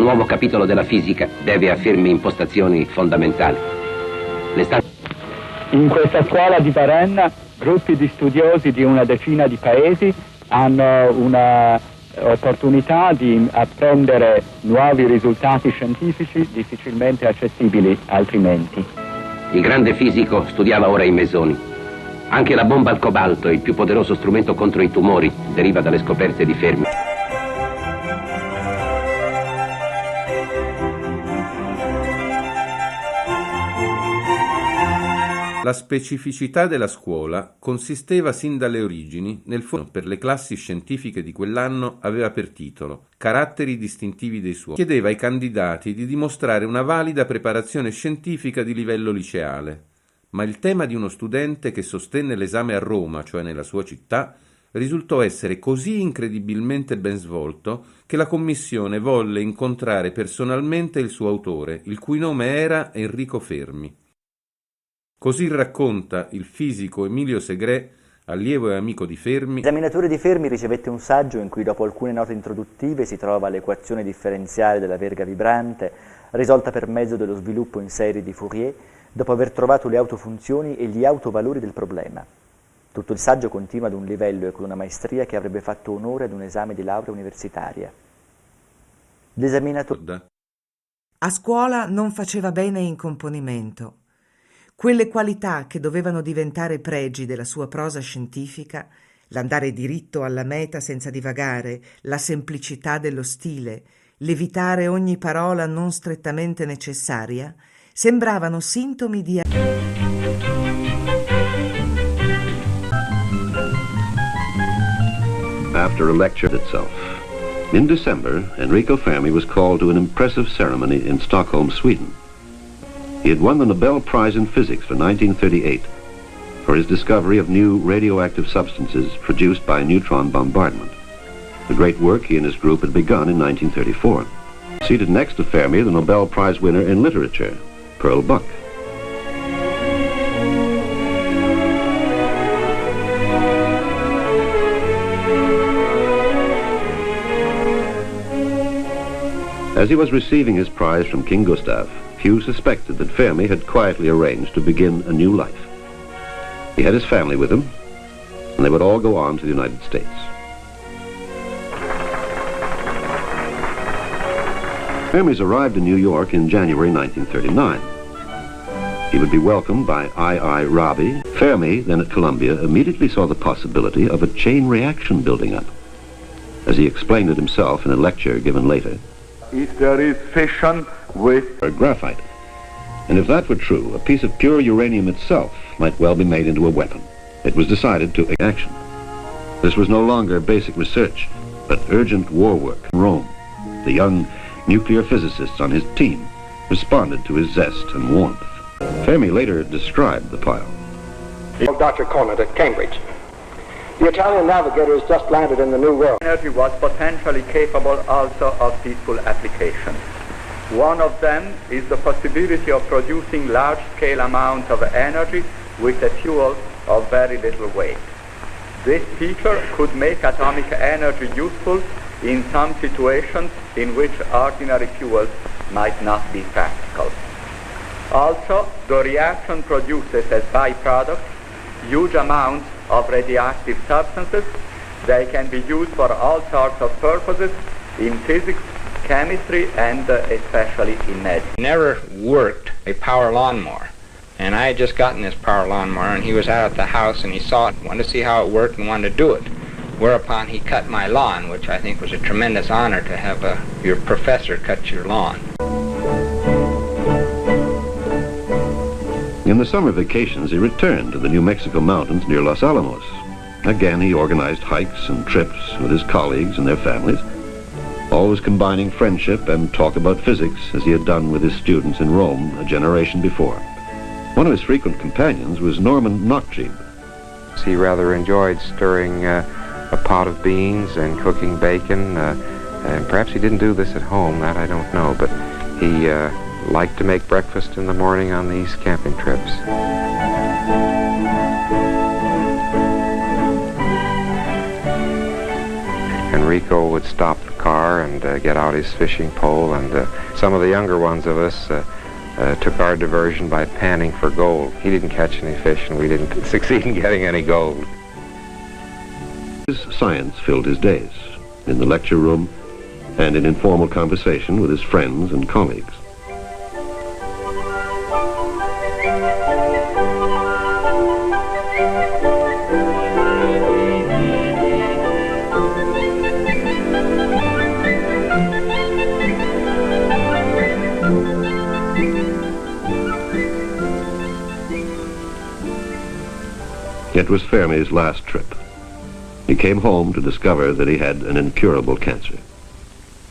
nuovo capitolo della fisica deve a Fermi impostazioni fondamentali. In questa scuola di Varennes, gruppi di studiosi di una decina di paesi hanno una opportunità di apprendere nuovi risultati scientifici difficilmente accessibili altrimenti. Il grande fisico studiava ora i mesoni. Anche la bomba al cobalto, il più poderoso strumento contro i tumori, deriva dalle scoperte di Fermi. La specificità della scuola consisteva sin dalle origini nel per le classi scientifiche di quell'anno aveva per titolo Caratteri distintivi dei suoni. Chiedeva ai candidati di dimostrare una valida preparazione scientifica di livello liceale, ma il tema di uno studente che sostenne l'esame a Roma, cioè nella sua città, risultò essere così incredibilmente ben svolto che la commissione volle incontrare personalmente il suo autore, il cui nome era Enrico Fermi. Così racconta il fisico Emilio Segre, allievo e amico di Fermi. L'esaminatore di Fermi ricevette un saggio in cui dopo alcune note introduttive si trova l'equazione differenziale della verga vibrante, risolta per mezzo dello sviluppo in serie di Fourier, dopo aver trovato le autofunzioni e gli autovalori del problema. Tutto il saggio continua ad un livello e con una maestria che avrebbe fatto onore ad un esame di laurea universitaria. L'esaminatore... A scuola non faceva bene in componimento. Quelle qualità che dovevano diventare pregi della sua prosa scientifica, l'andare diritto alla meta senza divagare, la semplicità dello stile, l'evitare ogni parola non strettamente necessaria, sembravano sintomi di... After a lecture itself. In December, Enrico Fermi was called to an impressive ceremony in Stockholm, Sweden. He had won the Nobel Prize in Physics for 1938 for his discovery of new radioactive substances produced by neutron bombardment. The great work he and his group had begun in 1934. Seated next to Fermi, the Nobel Prize winner in literature, Pearl Buck. As he was receiving his prize from King Gustav, few suspected that Fermi had quietly arranged to begin a new life. He had his family with him, and they would all go on to the United States. Fermi's arrived in New York in January 1939. He would be welcomed by I.I. Rabi. Fermi, then at Columbia, immediately saw the possibility of a chain reaction building up. As he explained it himself in a lecture given later, if there is fission with graphite. And if that were true, a piece of pure uranium itself might well be made into a weapon. It was decided to take action. This was no longer basic research, but urgent war work in Rome. The young nuclear physicists on his team responded to his zest and warmth. Fermi later described the pile. Dr. Conant at Cambridge. The Italian navigator has just landed in the New World. Energy was potentially capable also of peaceful applications. One of them is the possibility of producing large-scale amounts of energy with a fuel of very little weight. This feature could make atomic energy useful in some situations in which ordinary fuels might not be practical. Also, the reaction produces as byproducts huge amounts of radioactive substances. They can be used for all sorts of purposes in physics, chemistry, and especially in medicine. Never worked a power lawnmower, and I had just gotten this power lawnmower, and he was out at the house and he saw it, wanted to see how it worked and wanted to do it. Whereupon he cut my lawn, which I think was a tremendous honor to have your professor cut your lawn. In the summer vacations, he returned to the New Mexico mountains near Los Alamos. Again, he organized hikes and trips with his colleagues and their families, always combining friendship and talk about physics as he had done with his students in Rome a generation before. One of his frequent companions was Norman Knockjeeb. He rather enjoyed stirring a pot of beans and cooking bacon. And perhaps he didn't do this at home, that I don't know, but he liked to make breakfast in the morning on these camping trips. And Enrico would stop the car and get out his fishing pole, and some of the younger ones of us took our diversion by panning for gold. He didn't catch any fish, and we didn't succeed in getting any gold. His science filled his days, in the lecture room and in informal conversation with his friends and colleagues. It was Fermi's last trip. He came home to discover that he had an incurable cancer.